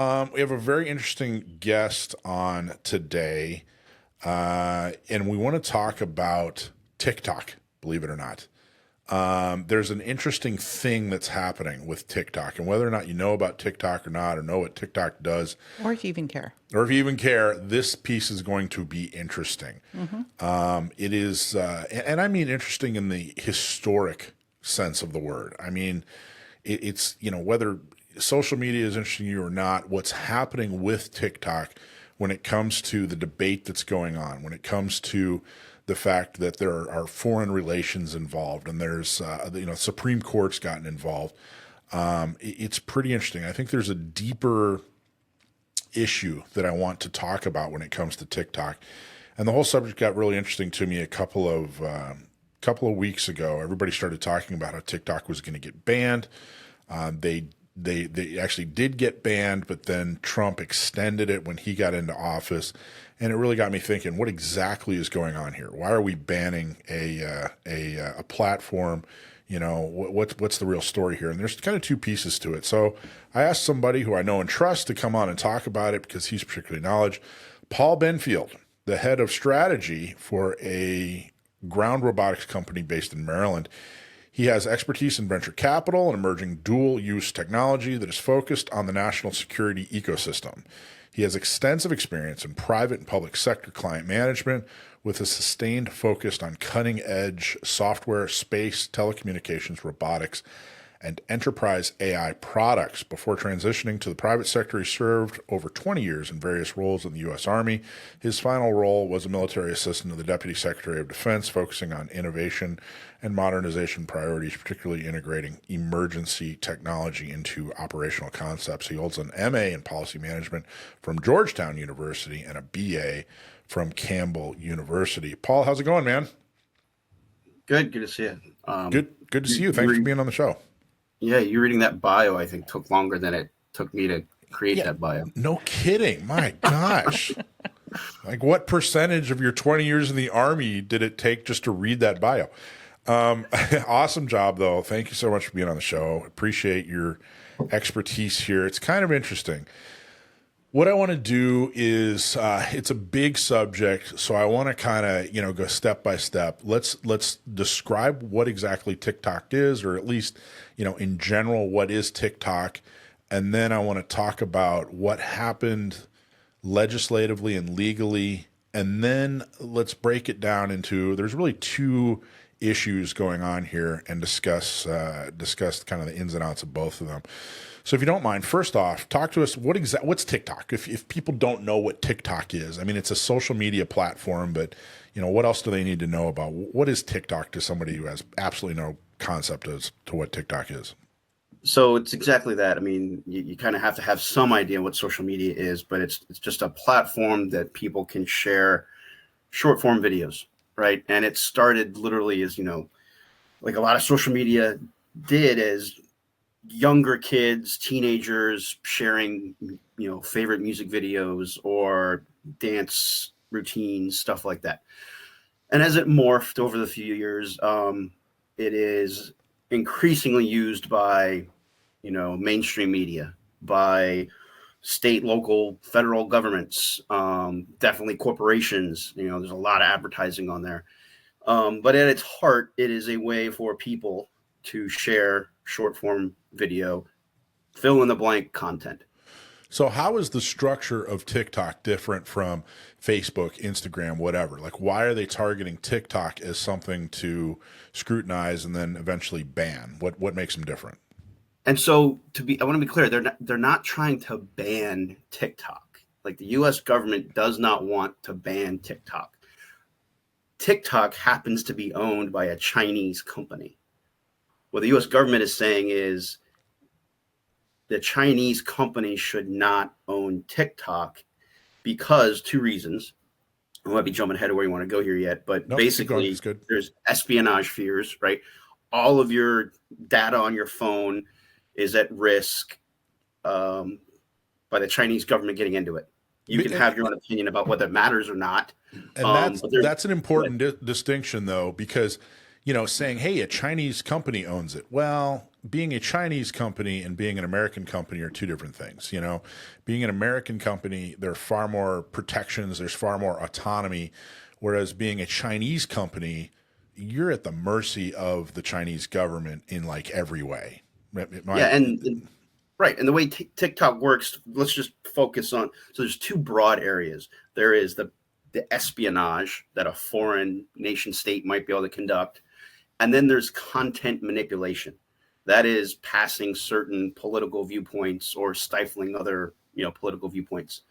We have a very interesting guest on today, and we want to talk about TikTok, believe it or not. There's an interesting thing that's happening with TikTok, and whether or not you know about TikTok or not, or know what TikTok does, Or if you even care. or if you even care, this piece is going to be interesting. Hmm. It is, and I mean interesting in the historic sense of the word. I mean, it's, whether social media is interesting to you or not, what's happening with TikTok when it comes to the debate that's going on, when it comes to the fact that there are foreign relations involved and there's, Supreme Court's gotten involved. It's pretty interesting. I think there's a deeper issue that I want to talk about when it comes to TikTok. And the whole subject got really interesting to me a couple of weeks ago. Everybody started talking about how TikTok was going to get banned. They actually did get banned, but then Trump extended it when he got into office, and it really got me thinking: what exactly is going on here? Why are we banning a platform? What's the real story here? And there's kind of two pieces to it. So I asked somebody who I know and trust to come on and talk about it because he's particularly knowledgeable. Paul Benfield, the head of strategy for a ground robotics company based in Maryland. He has expertise in venture capital and emerging dual-use technology that is focused on the national security ecosystem. He has extensive experience in private and public sector client management with a sustained focus on cutting-edge software, space, telecommunications, robotics, and enterprise AI products. Before transitioning to the private sector, he served over 20 years in various roles in the U.S. Army. His final role was a military assistant to the Deputy Secretary of Defense, focusing on innovation and modernization priorities, particularly integrating emergency technology into operational concepts. He holds an MA in policy management from Georgetown University and a BA from Campbell University. Paul, how's it going, man? Good to see you. Good to see you. Thanks for being on the show. Yeah, you reading that bio, I think, took longer than it took me to create Yeah, that bio. no kidding. My gosh. Like, what percentage of your 20 years in the Army did it take just to read that bio? Awesome job, though. Thank you so much for being on the show. Appreciate your expertise here. It's kind of interesting. What I want to do is, it's a big subject, so I want to kind of, go step by step. Let's describe what exactly TikTok is, or at least, in general, what is TikTok, and then I want to talk about what happened legislatively and legally, and then let's break it down into. There's really two issues going on here, and discuss kind of the ins and outs of both of them. So if you don't mind, first off, talk to us. What's TikTok? If people don't know what TikTok is, I mean, it's a social media platform, but what else do they need to know about what is TikTok to somebody who has absolutely no concept as to what TikTok is? So it's exactly that. I mean, you kind of have to have some idea what social media is, but it's just a platform that people can share short form videos, right? And it started literally as, like a lot of social media did, as younger kids, teenagers sharing, favorite music videos or dance routines, stuff like that. And as it morphed over the few years, it is increasingly used by, mainstream media, by state, local, federal governments, definitely corporations. There's a lot of advertising on there. But at its heart, it is a way for people to share short form video, fill in the blank content. So how is the structure of TikTok different from Facebook, Instagram, whatever? Like, why are they targeting TikTok as something to scrutinize and then eventually ban? What makes them different? And so I want to be clear, they're not trying to ban TikTok. Like, the US government does not want to ban TikTok. TikTok happens to be owned by a Chinese company. What the US government is saying is the Chinese company should not own TikTok because two reasons. I might be jumping ahead of where you want to go here yet, but Nope, keep going. basically It's good. there's espionage fears, right? All of your data on your phone is at risk, by the Chinese government getting into it. You can have your own opinion about whether it matters or not. And But that's an important distinction, though, because saying, hey, a Chinese company owns it. Well, being a Chinese company and being an American company are two different things. Being an American company, there are far more protections, there's far more autonomy. Whereas being a Chinese company, you're at the mercy of the Chinese government in like every way. Yeah, and right, and the way TikTok works, let's just focus on. So there's two broad areas. There is the espionage that a foreign nation state might be able to conduct, and then there's content manipulation. That is passing certain political viewpoints or stifling other political viewpoints.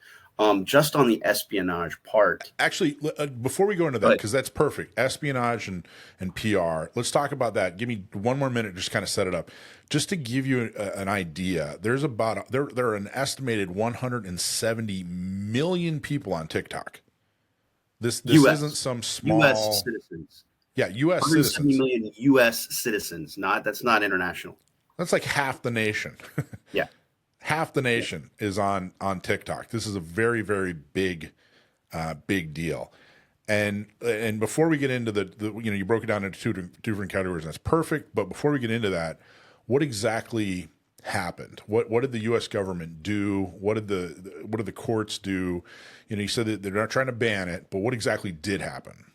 Just on the espionage part. Actually, before we go into that, because that's perfect, espionage and PR, let's talk about that. Give me one more minute, just kind of set it up. Just to give you an idea, there's there are an estimated 170 million people on TikTok. This isn't some small U.S. citizens. Yeah, U.S. citizens. 170 million U.S. citizens. That's not international. That's like half the nation. Yeah. Half the nation is on TikTok. This is a very, very big deal. And before we get into the you broke it down into two different categories. And that's perfect. But before we get into that, what exactly happened? What did the U.S. government do? What did the courts do? You said that they're not trying to ban it, but what exactly did happen?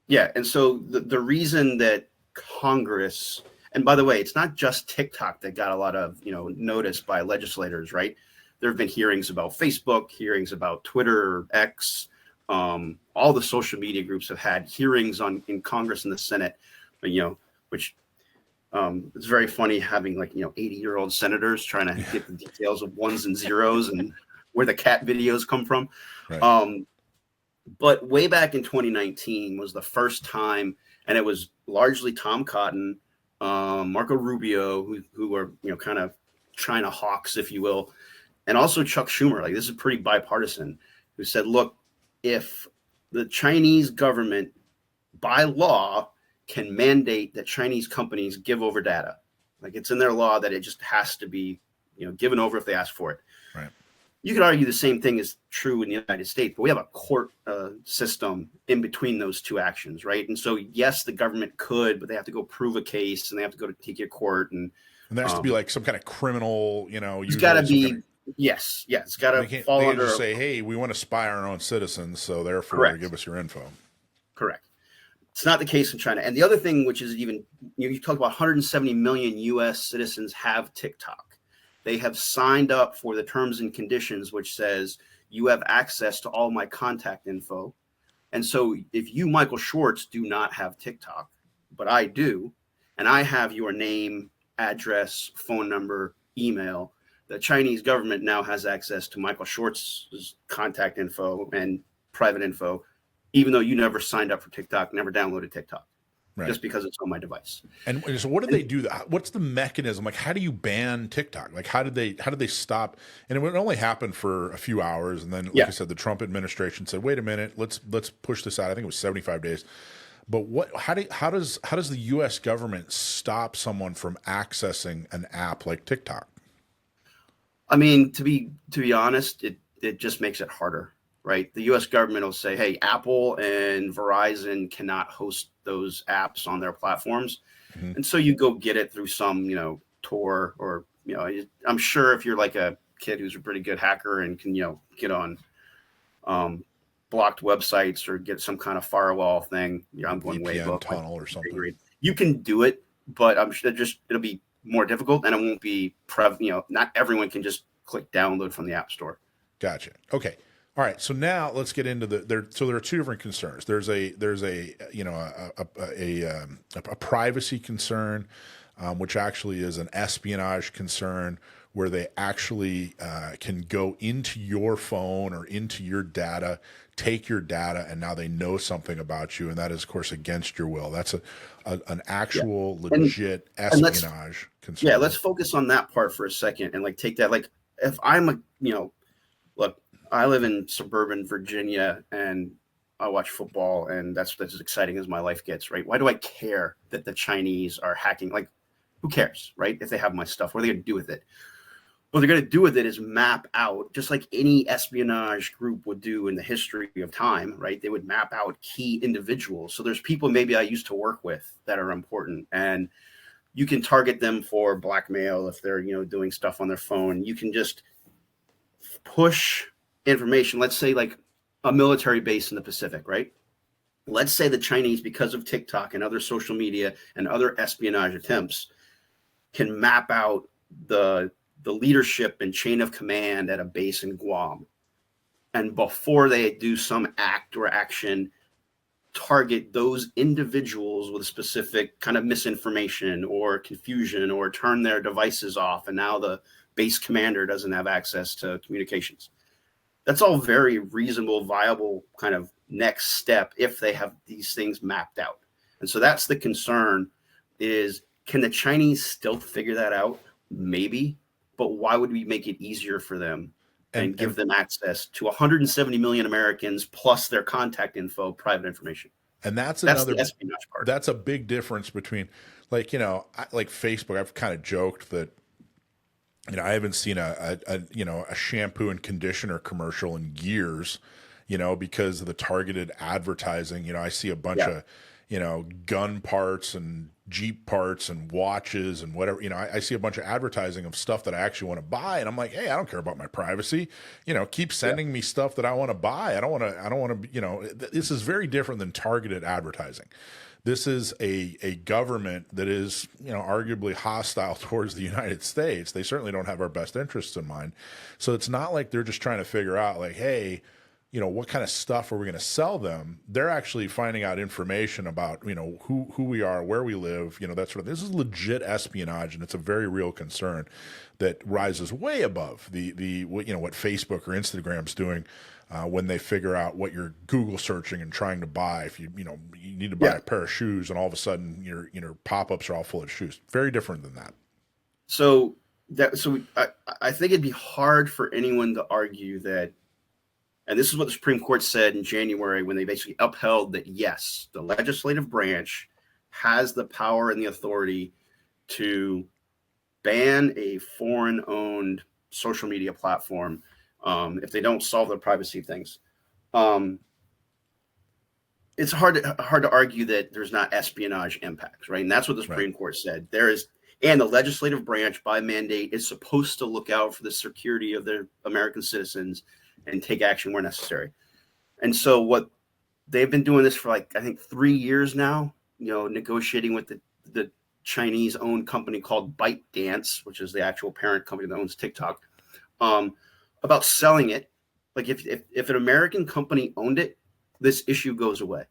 Yeah, and so the reason that Congress. And by the way, it's not just TikTok that got a lot of notice by legislators, right? There have been hearings about Facebook, hearings about Twitter, X. All the social media groups have had hearings in Congress and the Senate, which it's very funny having 80-year-old senators trying to get the details of ones and zeros and where the cat videos come from. Right. But way back in 2019 was the first time, and it was largely Tom Cotton, Marco Rubio, who are kind of China hawks, if you will, and also Chuck Schumer. Like, this is pretty bipartisan. Who said, look, if the Chinese government by law can mandate that Chinese companies give over data, like it's in their law that it just has to be given over if they ask for it. Right. You could argue the same thing is true in the United States, but we have a court system in between those two actions, right? And so, yes, the government could, but they have to go prove a case and they have to go to take a court. And there has to be like some kind of criminal, it's got to be, yes, it's got to fall under. They under. Just say, hey, we want to spy on our own citizens, so therefore Correct. Give us your info. Correct. It's not the case in China. And the other thing, which is even, you talk about 170 million U.S. citizens have TikTok. They have signed up for the terms and conditions, which says you have access to all my contact info. And so if you, Michael Schwartz, do not have TikTok, but I do, and I have your name, address, phone number, email, the Chinese government now has access to Michael Schwartz's contact info and private info, even though you never signed up for TikTok, never downloaded TikTok. Right. Just because it's on my device. And so what do they do? What's the mechanism? Like, how do you ban TikTok? Like, how did they stop? And it would only happen for a few hours. And then, like I said, the Trump administration said, wait a minute, let's push this out. I think it was 75 days. But how does the U.S. government stop someone from accessing an app like TikTok? I mean, to be honest, it just makes it harder. Right. The U.S. government will say, hey, Apple and Verizon cannot host those apps on their platforms. Mm-hmm. And so you go get it through some, Tor or, I'm sure if you're like a kid who's a pretty good hacker and can, get on blocked websites or get some kind of firewall thing. I'm going way above tunnel or something. You can do it, but I'm sure it'll be more difficult and it won't be, not everyone can just click download from the App Store. Gotcha. Okay. All right, so now let's get into So there are two different concerns. There's a privacy concern, which actually is an espionage concern, where they actually can go into your phone or into your data, take your data, and now they know something about you, and that is, of course, against your will. That's an actual legit espionage concern. Yeah, let's focus on that part for a second and take that. Like, if I'm look. I live in suburban Virginia and I watch football, and that's as exciting as my life gets, right? Why do I care that the Chinese are hacking? Like, who cares, right? If they have my stuff, what are they going to do with it? what they're going to do with it is map out, just like any espionage group would do in the history of time, right? They would map out key individuals. So there's people maybe I used to work with that are important, and you can target them for blackmail if they're, doing stuff on their phone. You can just push information. Let's say like a military base in the Pacific, right? Let's say the Chinese, because of TikTok and other social media and other espionage attempts, can map out the leadership and chain of command at a base in Guam. And before they do some act or action, target those individuals with specific kind of misinformation or confusion, or turn their devices off. And now the base commander doesn't have access to communications. That's all very reasonable, viable kind of next step if they have these things mapped out. And so that's the concern is, can the Chinese still figure that out? Maybe. But why would we make it easier for them and give them access to 170 million Americans plus their contact info, private information? And that's another the espionage part. That's a big difference between, like, like Facebook. I've kind of joked that, I haven't seen a shampoo and conditioner commercial in years, because of the targeted advertising. I see a bunch of, gun parts and Jeep parts and watches and whatever. I see a bunch of advertising of stuff that I actually want to buy, and I'm like, hey, I don't care about my privacy. Keep sending me stuff that I want to buy. I don't want to. This is very different than targeted advertising. This is a government that is, arguably hostile towards the United States. They certainly don't have our best interests in mind. So it's not like they're just trying to figure out, like, hey, what kind of stuff are we going to sell them? They're actually finding out information about, who we are, where we live, that sort of. This is legit espionage, and it's a very real concern that rises way above the what Facebook or Instagram's doing when they figure out what you're Google searching and trying to buy. If you need to buy a pair of shoes, and all of a sudden your pop-ups are all full of shoes. Very different than that. So I think it'd be hard for anyone to argue that. And this is what the Supreme Court said in January when they basically upheld that, yes, the legislative branch has the power and the authority to ban a foreign-owned social media platform if they don't solve the privacy things. It's hard to argue that there's not espionage impacts, right? And that's what the Supreme Court said. And the legislative branch, by mandate, is supposed to look out for the security of their American citizens and take action where necessary. And so what they've been doing this for, like, I think 3 years now, negotiating with the Chinese-owned company called ByteDance, which is the actual parent company that owns TikTok, about selling it. Like, if an American company owned it, this issue goes away.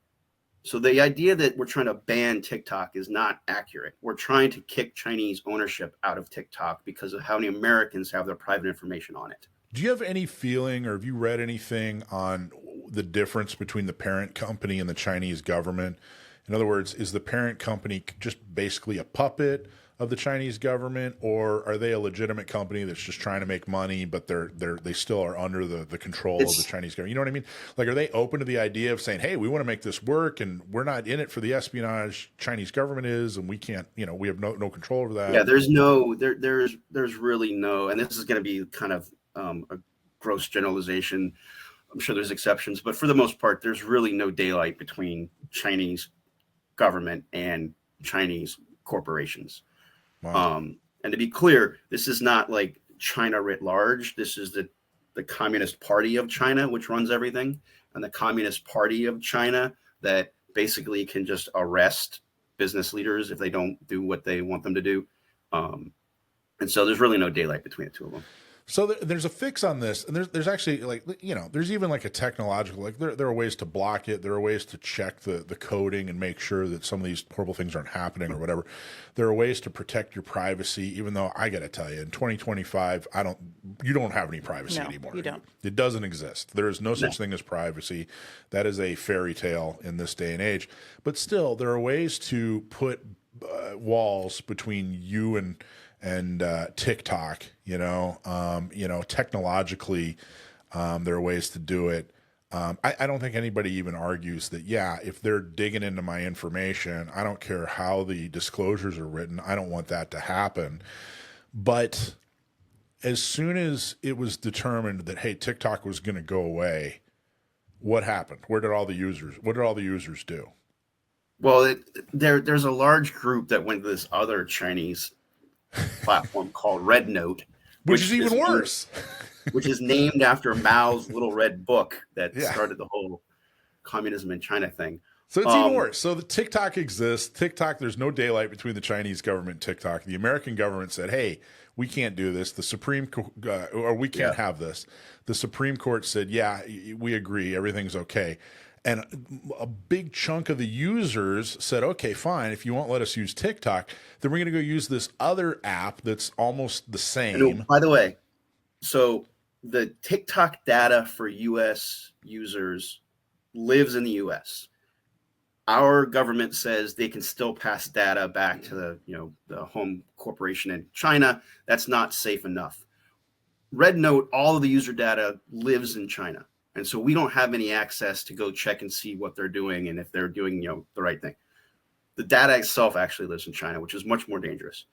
So the idea that we're trying to ban TikTok is not accurate. We're trying to kick Chinese ownership out of TikTok because of how many Americans have their private information on it. Do you have any feeling, or have you read anything on the difference between the parent company and the Chinese government? In other words, is the parent company just basically a puppet of the Chinese government, or are they a legitimate company that's just trying to make money, but they still are under the control of the Chinese government? You know what I mean? Like, are they open to the idea of saying, hey, we want to make this work, and we're not in it for the espionage, Chinese government is, and we can't, we have no control over that? Yeah, there's really no, and this is going to be kind of a gross generalization. I'm sure there's exceptions, but for the most part, there's really no daylight between Chinese government and Chinese corporations. Wow. And to be clear, this is not like China writ large. This is the Communist Party of China, which runs everything, and the Communist Party of China that basically can just arrest business leaders if they don't do what they want them to do. And so there's really no daylight between the two of them. So there's a fix on this, and there's actually, like, there's even like a technological, like, there are ways to block it. There are ways to check the coding and make sure that some of these horrible things aren't happening or whatever. There are ways to protect your privacy, even though I got to tell you, in 2025, you don't have any privacy anymore. You don't. It doesn't exist. There is no such thing as privacy. That is a fairy tale in this day and age. But still, there are ways to put walls between you and TikTok, technologically, there are ways to do it. I don't think anybody even argues that, if they're digging into my information, I don't care how the disclosures are written. I don't want that to happen. But as soon as it was determined that, hey, TikTok was going to go away, what happened? What did all the users do? Well, there's a large group that went to this other Chinese platform called Red Note, Which is even worse. Which is named after Mao's Little Red Book that Yeah. started the whole communism in China thing. So it's even worse. So the TikTok exists. TikTok, there's no daylight between the Chinese government and TikTok. The American government said, hey, we can't do this. Or we can't have this. The Supreme Court said, yeah, we agree. Everything's okay. And a big chunk of the users said, okay, fine. If you won't let us use TikTok, then we're going to go use this other app that's almost the same. And, by the way, so the TikTok data for U.S. users lives in the U.S. Our government says they can still pass data back to the home corporation in China. That's not safe enough. Red Note, all of the user data lives in China. And so we don't have any access to go check and see what they're doing and if they're doing the right thing. The data itself actually lives in China, which is much more dangerous.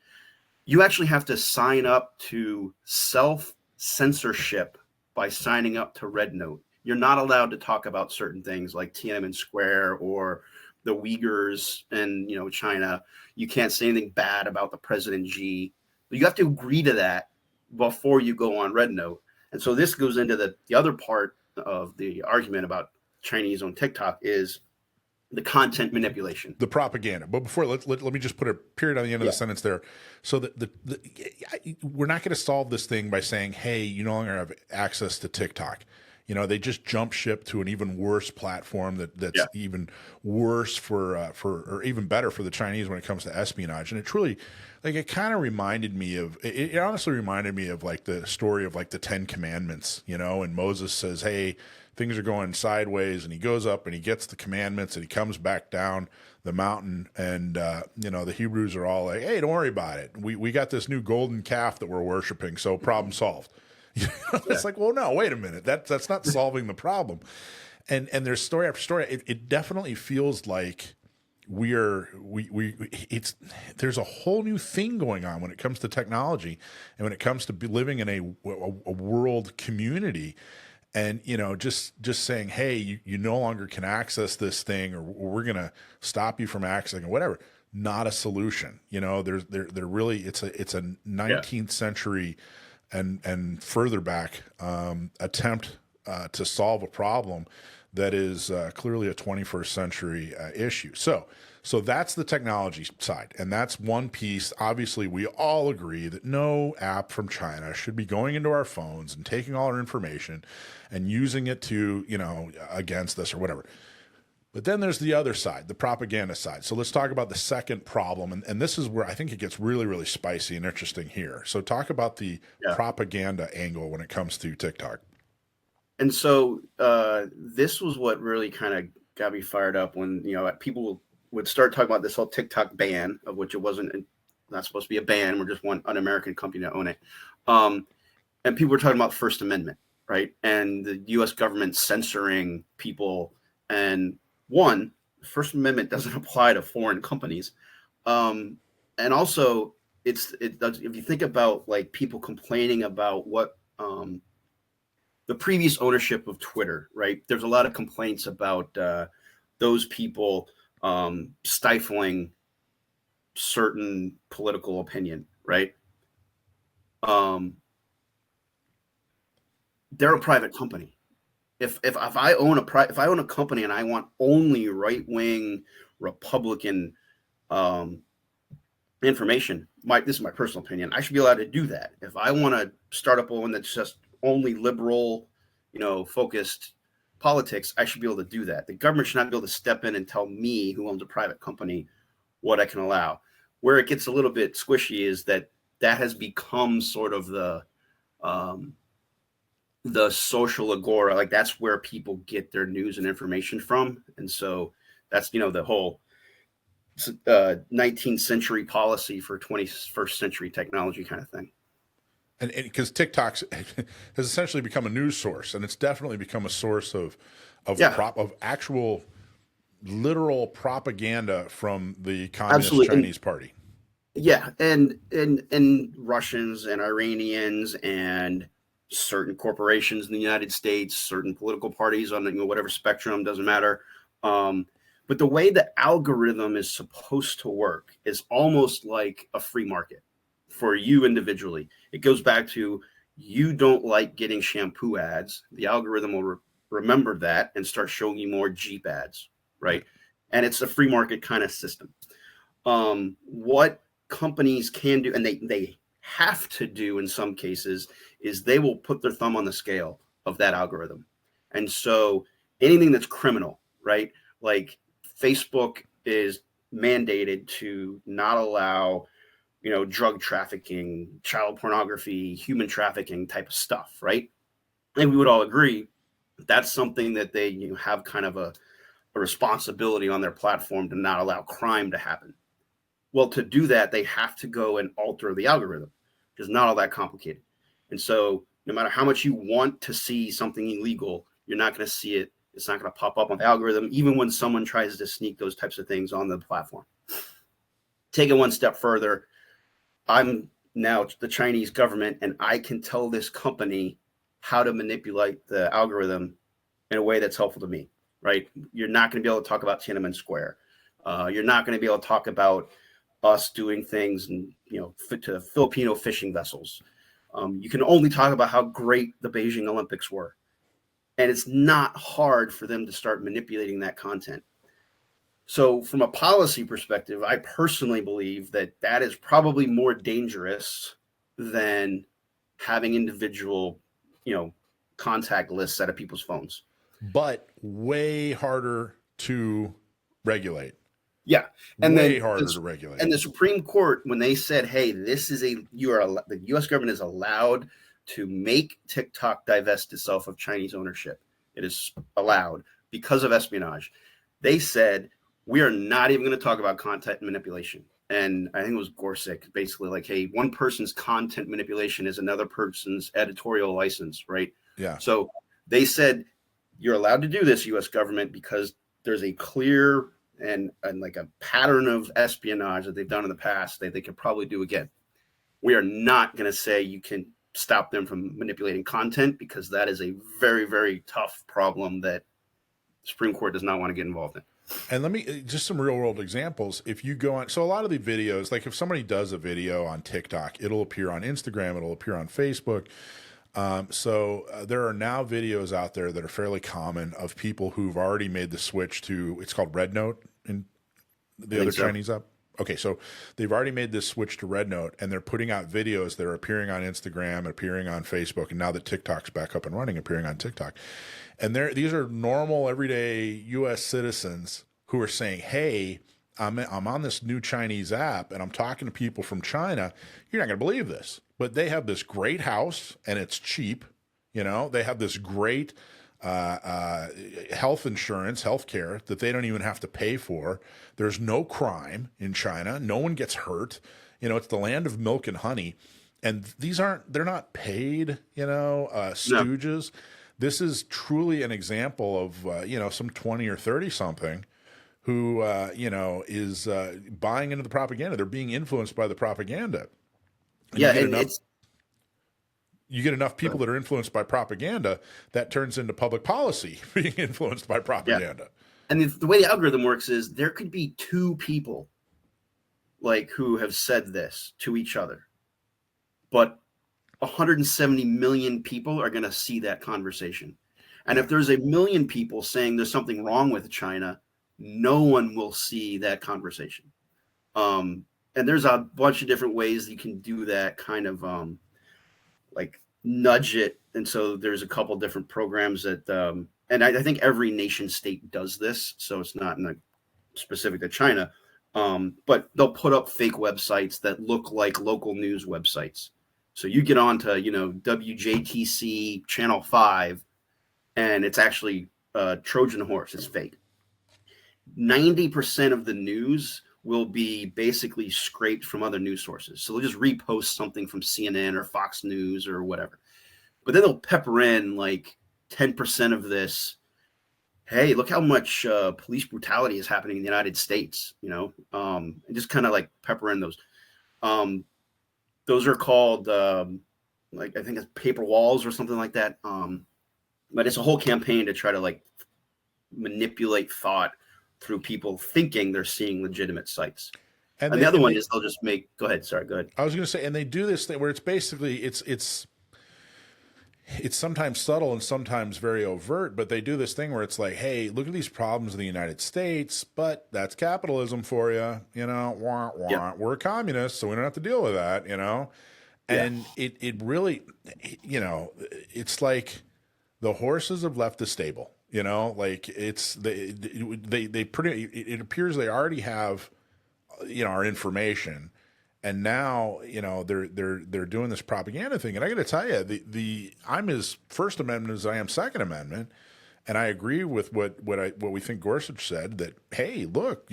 You actually have to sign up to self-censorship by signing up to Red Note. You're not allowed to talk about certain things like Tiananmen Square or the Uyghurs and China. You can't say anything bad about the President Xi. You have to agree to that before you go on Red Note. And so this goes into the other part of the argument about Chinese on TikTok is the content manipulation, the propaganda. But before, let me just put a period on the end of the sentence there. So we're not going to solve this thing by saying, hey, you no longer have access to TikTok. They just jump ship to an even worse platform that's even worse or even better for the Chinese when it comes to espionage. And it truly, it kind of reminded me of, it honestly reminded me of like the story of like the 10 Commandments, and Moses says, hey, things are going sideways, and he goes up and he gets the commandments and he comes back down the mountain, and the Hebrews are all like, hey, don't worry about it. We got this new golden calf that we're worshiping, so problem solved. It's like, well, no, wait a minute. That's not solving the problem. And there's story after story. It definitely feels like there's a whole new thing going on when it comes to technology and when it comes to living in a world community. And, just saying, hey, you no longer can access this thing, or we're going to stop you from accessing or whatever. Not a solution. They're really, it's a 19th century and further back attempt to solve a problem that is clearly a 21st century issue. So that's the technology side, and that's one piece. Obviously, we all agree that no app from China should be going into our phones and taking all our information and using it to, against us or whatever. But then there's the other side, the propaganda side. So let's talk about the second problem. And this is where I think it gets really, really spicy and interesting here. So talk about the propaganda angle when it comes to TikTok. And so this was what really kind of got me fired up when, people would start talking about this whole TikTok ban, of which it wasn't not supposed to be a ban. We're just an American company to own it. And people were talking about First Amendment, right? And the U.S. government censoring people. And the First Amendment doesn't apply to foreign companies. And also, if you think about like people complaining about what the previous ownership of Twitter, right? There's a lot of complaints about those people stifling certain political opinion, right? They're a private company. If I own a company and I want only right-wing Republican information, this is my personal opinion, I should be allowed to do that. If I want to start up one that's just only liberal, focused politics, I should be able to do that. The government should not be able to step in and tell me, who owns a private company, what I can allow. Where it gets a little bit squishy is that has become sort of the social agora. Like that's where people get their news and information from. And so that's, the whole 19th century policy for 21st century technology kind of thing. And because TikTok has essentially become a news source, and it's definitely become a source of actual literal propaganda from the Communist Chinese Party. Yeah, and Russians and Iranians and certain corporations in the United States, certain political parties on whatever spectrum, doesn't matter. Um, but the way the algorithm is supposed to work is almost like a free market for you individually. It goes back to, you don't like getting shampoo ads. The algorithm will remember that and start showing you more Jeep ads, right? And it's a free market kind of system. What companies can do, and they have to do in some cases, is they will put their thumb on the scale of that algorithm. And so anything that's criminal, right? Like Facebook is mandated to not allow, drug trafficking, child pornography, human trafficking type of stuff, right? And we would all agree that's something that they have kind of a responsibility on their platform to not allow crime to happen. Well, to do that, they have to go and alter the algorithm. It's not all that complicated. And so, no matter how much you want to see something illegal, you're not going to see it. It's not going to pop up on the algorithm, even when someone tries to sneak those types of things on the platform. Take it one step further. I'm now the Chinese government, and I can tell this company how to manipulate the algorithm in a way that's helpful to me, right? You're not going to be able to talk about Tiananmen Square. You're not going to be able to talk about us doing things and to Filipino fishing vessels. You can only talk about how great the Beijing Olympics were, and it's not hard for them to start manipulating that content. So, from a policy perspective, I personally believe that that is probably more dangerous than having individual, you know, contact lists out of people's phones. but way harder to regulate. Yeah, and Way then harder to regulate. and the Supreme Court, when they said, "Hey, this is the U.S. government is allowed to make TikTok divest itself of Chinese ownership. It is allowed because of espionage." They said, "We are not even going to talk about content manipulation." And I think it was Gorsuch, basically like, "Hey, one person's content manipulation is another person's editorial license, right?" Yeah. So they said, "You're allowed to do this, U.S. government, because there's a clear and like a pattern of espionage that they've done in the past that they could probably do again. We are not going to say you can stop them from manipulating content, because that is a very, very tough problem that the Supreme Court does not want to get involved in." And let me just some real world examples. If you go on, so a lot of the videos, like if somebody does a video on TikTok, it'll appear on Instagram, it'll appear on Facebook. There are now videos out there that are fairly common of people who've already made the switch to, it's called Red Note in the other So. Chinese app. Okay, so they've already made this switch to Red Note, and they're putting out videos that are appearing on Instagram, appearing on Facebook, and now that TikTok's back up and running, appearing on TikTok. And these are normal, everyday U.S. citizens who are saying, "Hey, I'm on this new Chinese app, and I'm talking to people from China. You're not going to believe this, but they have this great house, and it's cheap. They have this great health insurance, health care that they don't even have to pay for. There's no crime in China. No one gets hurt. It's the land of milk and honey. And they're not paid, No. stooges. This is truly an example of, some 20 or 30 something who, is buying into the propaganda. They're being influenced by the propaganda. And Yeah, and it's you get enough people that are influenced by propaganda, that turns into public policy being influenced by yeah, propaganda. and the way the algorithm works is there could be two people like who have said this to each other, but 170 million people are going to see that conversation. And Yeah. if there's a million people saying there's something wrong with China, no one will see that conversation. And there's a bunch of different ways you can do that, kind of like nudge it. And so there's a couple different programs that, and I think every nation state does this. So it's not specific to China, but they'll put up fake websites that look like local news websites. So you get on to, WJTC Channel 5, and it's actually a Trojan horse. It's fake. 90% of the news will be basically scraped from other news sources. So they'll just repost something from CNN or Fox News or whatever. But then they'll pepper in like 10% of this. Hey, look how much police brutality is happening in the United States, and just kind of like pepper in those. Um, those are called like I think it's paper walls or something like that. But it's a whole campaign to try to like manipulate thought through people thinking they're seeing legitimate sites. And And the they other and one they is they'll just make. Go ahead. Sorry. Go ahead. I was going to say, and they do this thing where it's basically it's sometimes subtle and sometimes very overt, but they do this thing where it's like, hey, look at these problems in the United States, but that's capitalism for you, wah, Yeah. wah. We're communists, so we don't have to deal with that. Yeah. And it really, it's like the horses have left the stable, like it's they pretty, it appears they already have, our information. And now, they're doing this propaganda thing, and I got to tell you, the I'm as First Amendment as I am Second Amendment, and I agree with what we think Gorsuch said, that hey, look,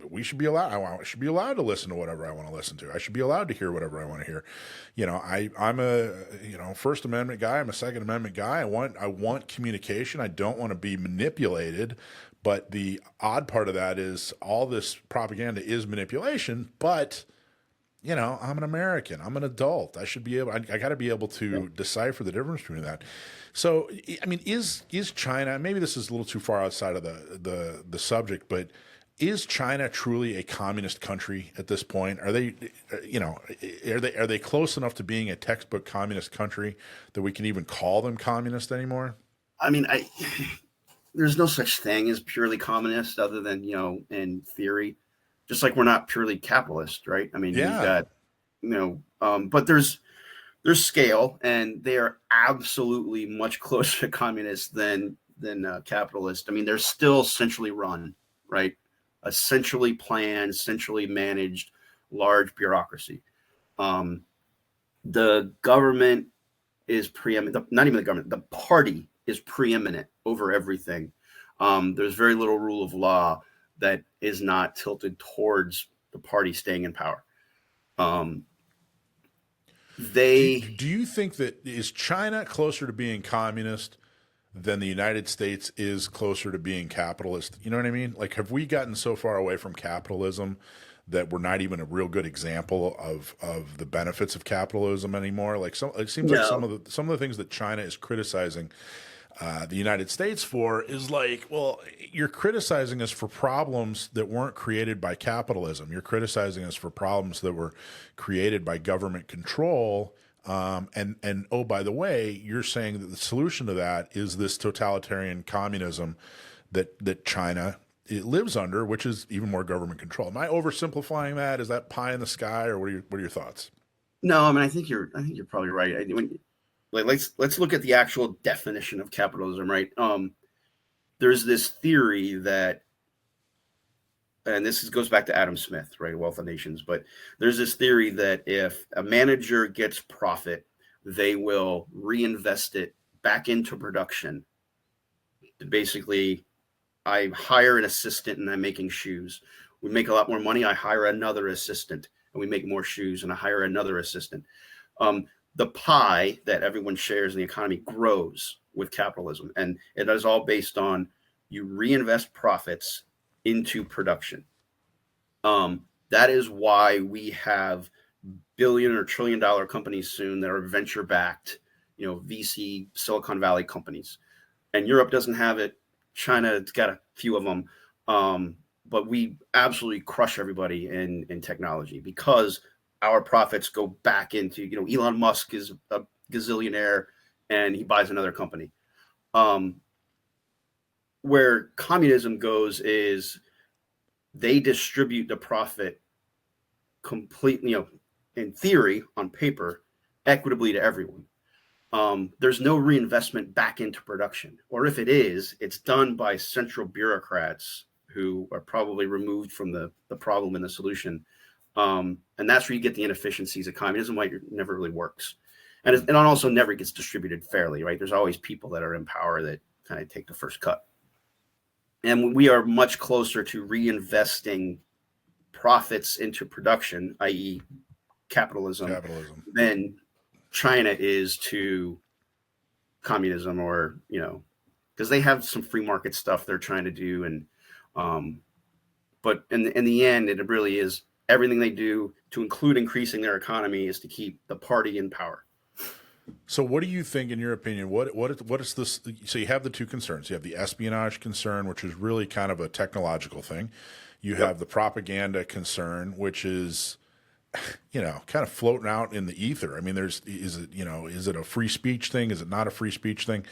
we should be allowed. I should be allowed to listen to whatever I want to listen to. I should be allowed to hear whatever I want to hear. I'm a First Amendment guy. I'm a Second Amendment guy. I want communication. I don't want to be manipulated. But the odd part of that is all this propaganda is manipulation, but I'm an American. I'm an adult. I should be able. I got to be able to decipher the difference between that. So, I mean, is China? Maybe this is a little too far outside of the subject, but is China truly a communist country at this point? Are they, are they close enough to being a textbook communist country that we can even call them communist anymore? I mean, there's no such thing as purely communist, other than in theory. Just like we're not purely capitalist, right? I mean, you've Yeah. got but there's scale, and they are absolutely much closer to communist than capitalist. I mean, they're still centrally run, right? A centrally planned, centrally managed, large bureaucracy. Um, the government is preeminent. Not even the government. The party is preeminent over everything. There's very little rule of law that is not tilted towards the party staying in power. Um, they Do you think that is China closer to being communist than the United States is closer to being capitalist? You know what I mean? Like, have we gotten so far away from capitalism that we're not even a real good example of the benefits of capitalism anymore? Like, it seems like no, some of the things that China is criticizing the United States for is like, well, you're criticizing us for problems that weren't created by capitalism. You're criticizing us for problems that were created by government control. And oh, by the way, you're saying that the solution to that is this totalitarian communism that China it lives under, which is even more government control. Am I oversimplifying that? Is that pie in the sky, or what are your thoughts? no. I mean, I think you're probably right. Like, let's look at the actual definition of capitalism, right? There's this theory that, and goes back to Adam Smith, right? Wealth of Nations. But there's this theory that if a manager gets profit, they will reinvest it back into production. Basically, I hire an assistant and I'm making shoes. We make a lot more money. I hire another assistant and we make more shoes, and I hire another assistant. Um, the pie that everyone shares in the economy grows with capitalism, and it is all based on you reinvest profits into production. That is why we have billion or trillion dollar companies soon that are venture backed, VC Silicon Valley companies. And Europe doesn't have it. China's got a few of them. But we absolutely crush everybody in technology because our profits go back into, Elon Musk is a gazillionaire and he buys another company. Um, where communism goes is they distribute the profit completely, in theory, on paper, equitably to everyone. There's no reinvestment back into production, or if it is, it's done by central bureaucrats who are probably removed from the problem and the solution. And that's where you get the inefficiencies of communism, why it never really works. And it also never gets distributed fairly, right? There's always people that are in power that kind of take the first cut. And we are much closer to reinvesting profits into production, i.e., capitalism, Capitalism. than China is to communism, or because they have some free market stuff they're trying to do, and but in the end, it really is everything they do, to include increasing their economy, is to keep the party in power. So, what do you think, in your opinion? What is this? So, you have the two concerns. You have the espionage concern, which is really kind of a technological thing. You Yep. have the propaganda concern, which is, kind of floating out in the ether. I mean, is it a free speech thing? Is it not a free speech thing?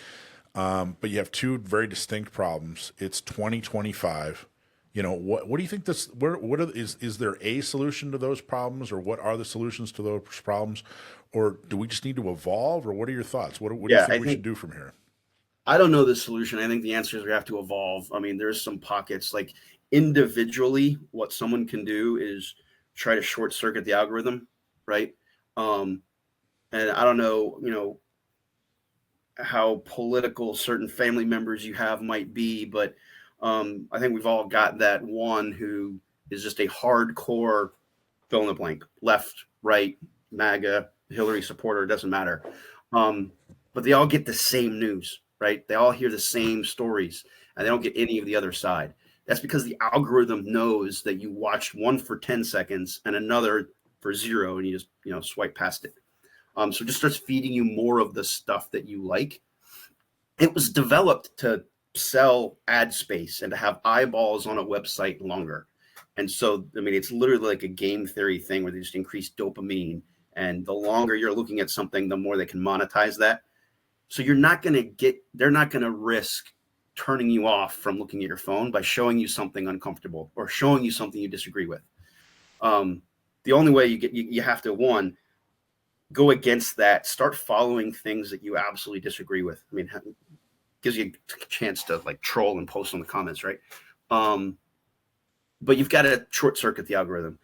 But you have two very distinct problems. It's 2025. What do you think this? Is there a solution to those problems, or what are the solutions to those problems, or do we just need to evolve, or what are your thoughts? What do you Yeah, think we should do from here? I don't know the solution. I think the answer is we have to evolve. I mean, there's some pockets, like individually, what someone can do is try to short circuit the algorithm, right? Um, and I don't know, how political certain family members you have might be, but I think we've all got that one who is just a hardcore fill in the blank, left, right, MAGA, Hillary supporter, doesn't matter. Um, but they all get the same news, right? They all hear the same stories, and they don't get any of the other side. That's because the algorithm knows that you watched one for 10 seconds and another for zero, and you just swipe past it. So it just starts feeding you more of the stuff that you like. It was developed to sell ad space and to have eyeballs on a website longer. And so, I mean, it's literally like a game theory thing where they just increase dopamine. And the longer you're looking at something, the more they can monetize that. So they're not going to risk turning you off from looking at your phone by showing you something uncomfortable or showing you something you disagree with. The only way you have to, one, go against that, start following things that you absolutely disagree with. I mean, it gives you a chance to like troll and post on the comments, right? But you've got to short circuit the algorithm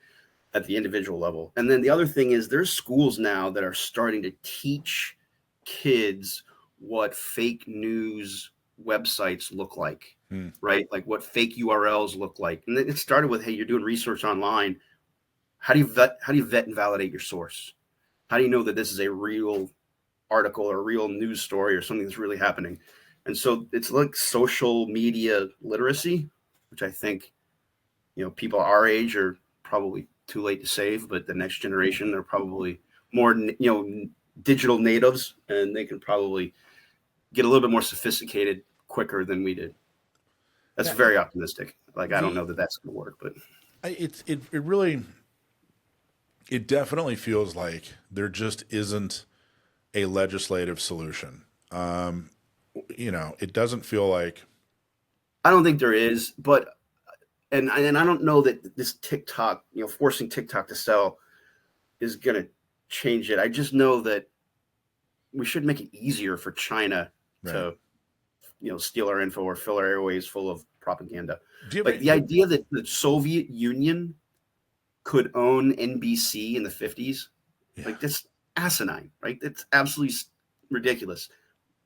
at the individual level. And then the other thing is there's schools now that are starting to teach kids what fake news websites look like, right? Like what fake URLs look like. And it started with, hey, you're doing research online. How do you vet and validate your source? How do you know that this is a real article or a real news story or something that's really happening? And so it's like social media literacy, which I think, people our age are probably too late to save, but the next generation, they're probably more, digital natives, and they can probably get a little bit more sophisticated quicker than we did. That's Yeah, very optimistic. Like, I don't the know that that's going to work, but it really, it definitely feels like there just isn't a legislative solution. It doesn't feel like. I don't think there is, but and I don't know that this TikTok, forcing TikTok to sell is going to change it. I just know that we should make it easier for China Right. to, steal our info or fill our airways full of propaganda. Do you have Like the idea that the Soviet Union could own NBC in the 50s, Yeah. like that's asinine, right? It's absolutely ridiculous.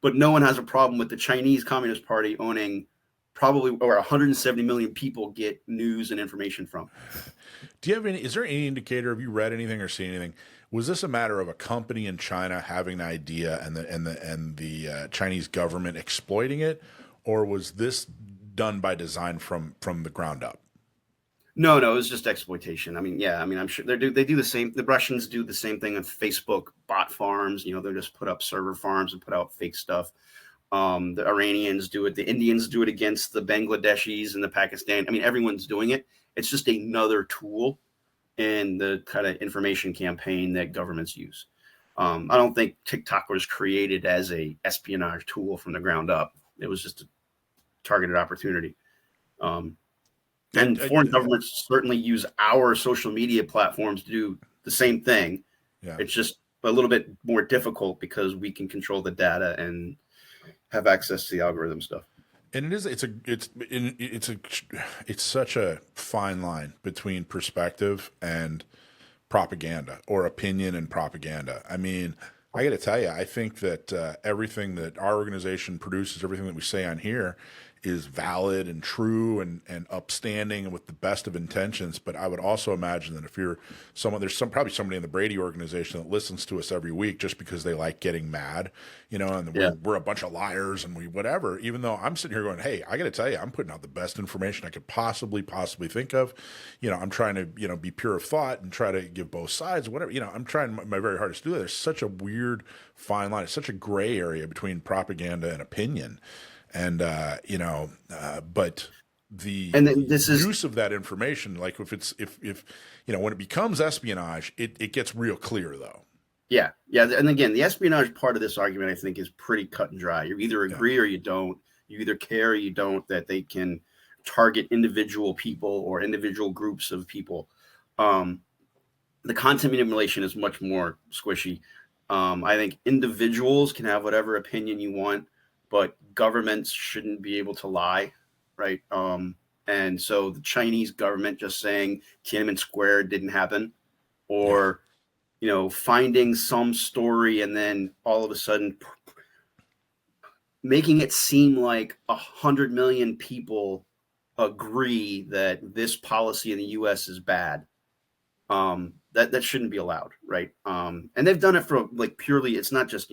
But no one has a problem with the Chinese Communist Party owning probably over 170 million people get news and information from. Do you have any? Is there any indicator? Have you read anything or seen anything? Was this a matter of a company in China having an idea and the Chinese government exploiting it, or was this done by design from the ground up? No, it was just exploitation. I mean, yeah, I mean, I'm sure they do the same. The Russians do the same thing on Facebook bot farms. They just put up server farms and put out fake stuff. The Iranians do it. The Indians do it against the Bangladeshis and the Pakistan. I mean, everyone's doing it. It's just another tool in the kind of information campaign that governments use. I don't think TikTok was created as a espionage tool from the ground up. It was just a targeted opportunity. And foreign governments certainly use our social media platforms to do the same thing. Yeah. It's just a little bit more difficult because we can control the data and have access to the algorithm stuff. And it's such a fine line between perspective and propaganda, or opinion and propaganda. I mean, I got to tell you, I think that everything that our organization produces, everything that we say on here, is valid and true and upstanding and with the best of intentions. But I would also imagine that if you're someone, probably somebody in the Brady organization that listens to us every week just because they like getting mad, and we're a bunch of liars and we whatever. Even though I'm sitting here going, hey, I got to tell you, I'm putting out the best information I could possibly think of. I'm trying to be pure of thought and try to give both sides, whatever. I'm trying my very hardest to do that. There's such a weird fine line. It's such a gray area between propaganda and opinion. And, but use of that information, like if when it becomes espionage, it gets real clear though. Yeah. Yeah. And again, the espionage part of this argument, I think, is pretty cut and dry. You either agree or you don't. You either care or you don't that they can target individual people or individual groups of people. The content manipulation is much more squishy. I think individuals can have whatever opinion you want, but governments shouldn't be able to lie, right? And so the Chinese government just saying Tiananmen Square didn't happen, or finding some story and then all of a sudden making it seem like 100 million people agree that this policy in the U.S. is bad. That shouldn't be allowed, right? And they've done it for purely. It's not just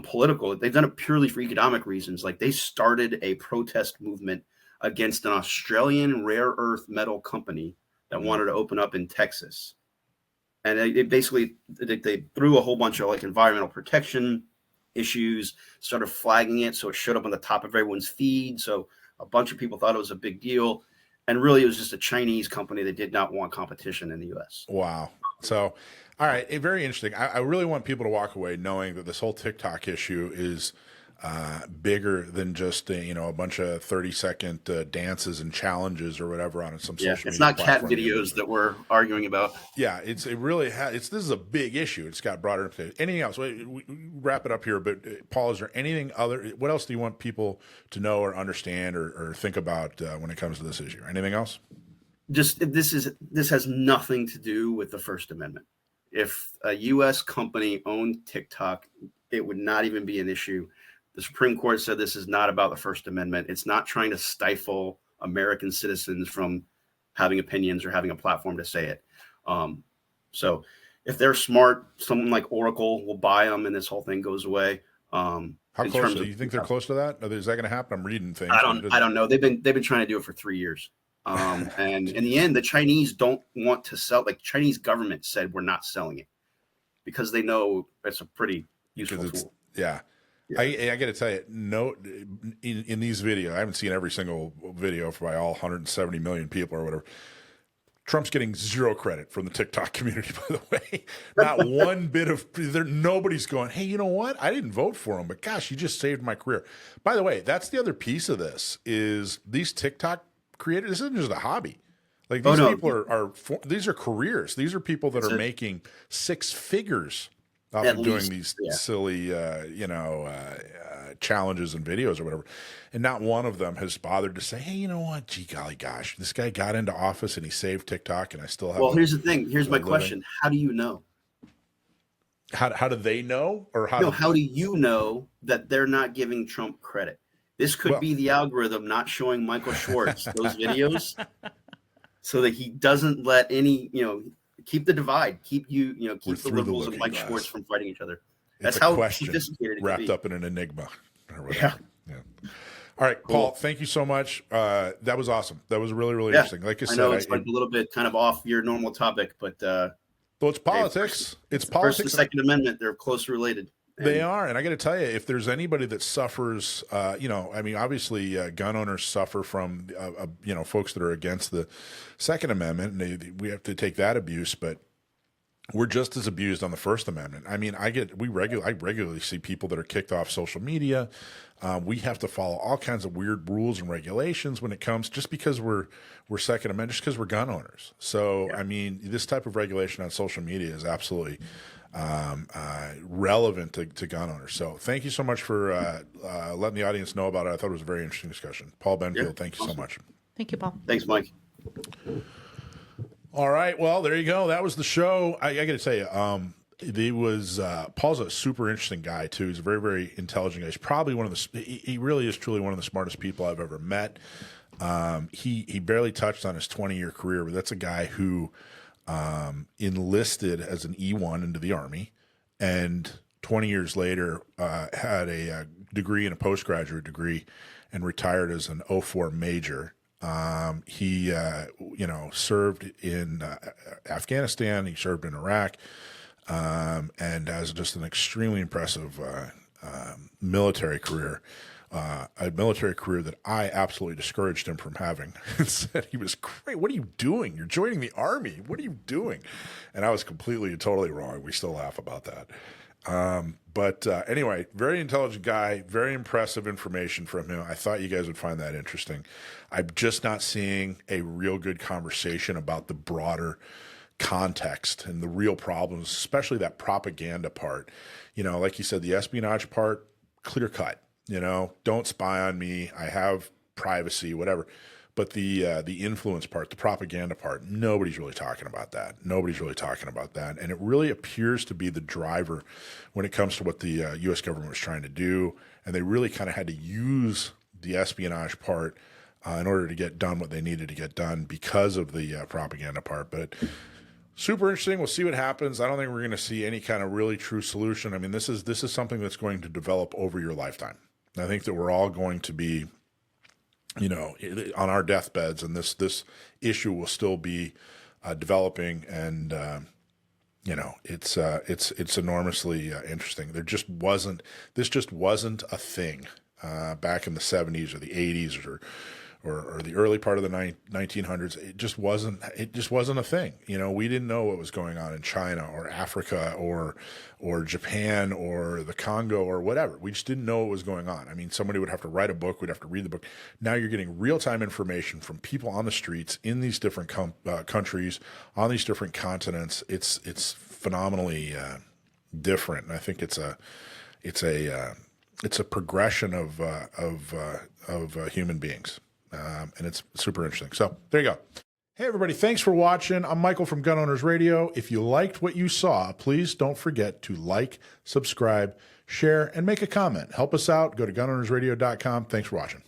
political. They've done it purely for economic reasons. Like they started a protest movement against an Australian rare earth metal company that wanted to open up in Texas, and they threw a whole bunch of environmental protection issues, started flagging it so it showed up on the top of everyone's feed. So a bunch of people thought it was a big deal. And really, it was just a Chinese company that did not want competition in the U.S. Wow. So, all right, very interesting. I really want people to walk away knowing that this whole TikTok issue is bigger than just a bunch of 30-second dances and challenges or whatever on some social media. It's not cat videos that we're arguing about. Yeah, this is a big issue. It's got broader implications. Anything else? We wrap it up here, but Paul, is there anything other? What else do you want people to know or understand or think about when it comes to this issue? Anything else? Just this has nothing to do with the First Amendment. If a U.S. company owned TikTok, it would not even be an issue. The Supreme Court said this is not about the First Amendment. It's not trying to stifle American citizens from having opinions or having a platform to say it. So if they're smart, someone like Oracle will buy them and this whole thing goes away. How close do you think they're close to that? Is that going to happen? I'm reading things. I don't know. They've been trying to do it for 3 years. And in the end, the Chinese don't want to sell. Chinese government said we're not selling it because they know it's a pretty useful tool. Yeah. I got to tell you, in these videos, I haven't seen every single video by all 170 million people or whatever. Trump's getting zero credit from the TikTok community, by the way. Not one bit of nobody's going, hey, you know what? I didn't vote for him, but gosh, you just saved my career. By the way, that's the other piece of this is these TikTok creators. This isn't just a hobby. These people these are careers. These are people that are making six figures off of doing these silly, challenges and videos or whatever. And not one of them has bothered to say, hey, you know what? Gee, golly gosh, this guy got into office and he saved TikTok and I still have. Well, here's the thing. Here's my question. How do you know? How do they know? Or how do you know that they're not giving Trump credit? This could be the algorithm not showing Michael Schwartz those videos so that he doesn't let any, keep the divide, keep the liberals and Mike Schwartz from fighting each other. That's how sophisticated it wrapped up in an enigma. Yeah. All right, Paul, thank you so much. That was awesome. That was really, really interesting. Like I said, know it's a little bit kind of off your normal topic, but it's politics. It's politics. First and Second Amendment, they're closely related. They are, and I got to tell you, if there's anybody that suffers, obviously gun owners suffer from, folks that are against the Second Amendment, and we have to take that abuse, but we're just as abused on the First Amendment. I mean, I regularly see people that are kicked off social media. We have to follow all kinds of weird rules and regulations when it comes, just because we're Second Amendment, just because we're gun owners. So, I mean, this type of regulation on social media is absolutely relevant to gun owners. So thank you so much for letting the audience know about it. I thought it was a very interesting discussion. Paul Benfield, thank you so much. Thank you, Paul. Thanks, Mike. All right. Well, there you go. That was the show. I got to tell you, Paul's a super interesting guy too. He's a very, very intelligent guy. He's probably he really is truly one of the smartest people I've ever met. He barely touched on his 20-year career, but that's a guy who enlisted as an E1 into the Army, and 20 years later had a degree and a postgraduate degree, and retired as an 04 major. He served in Afghanistan. He served in Iraq. And has just an extremely impressive military career, a military career that I absolutely discouraged him from having. And said he was great. What are you doing? You're joining the Army. What are you doing? And I was completely and totally wrong. We still laugh about that. But anyway, very intelligent guy, very impressive information from him. I thought you guys would find that interesting. I'm just not seeing a real good conversation about the broader context and the real problems, especially that propaganda part. Like you said, the espionage part, clear cut. Don't spy on me. I have privacy, whatever. But the influence part, the propaganda part, nobody's really talking about that. And it really appears to be the driver when it comes to what the U.S. government was trying to do. And they really kind of had to use the espionage part in order to get done what they needed to get done because of the propaganda part. But super interesting. We'll see what happens. I don't think we're going to see any kind of really true solution. I mean, this is something that's going to develop over your lifetime. I think that we're all going to be, on our deathbeds, and this issue will still be developing, and it's enormously interesting. This just wasn't a thing back in the 70s or the 80s or the early part of the 1900s. It just wasn't a thing. We didn't know what was going on in China or Africa or Japan or the Congo or whatever. We just didn't know what was going on. I mean, somebody would have to write a book. We'd have to read the book. Now you're getting real-time information from people on the streets in these different countries, on these different continents. It's phenomenally different. And I think it's a progression of human beings. And it's super interesting. So there you go. Hey, everybody. Thanks for watching. I'm Michael from Gun Owners Radio. If you liked what you saw, please don't forget to like, subscribe, share, and make a comment. Help us out. Go to gunownersradio.com. Thanks for watching.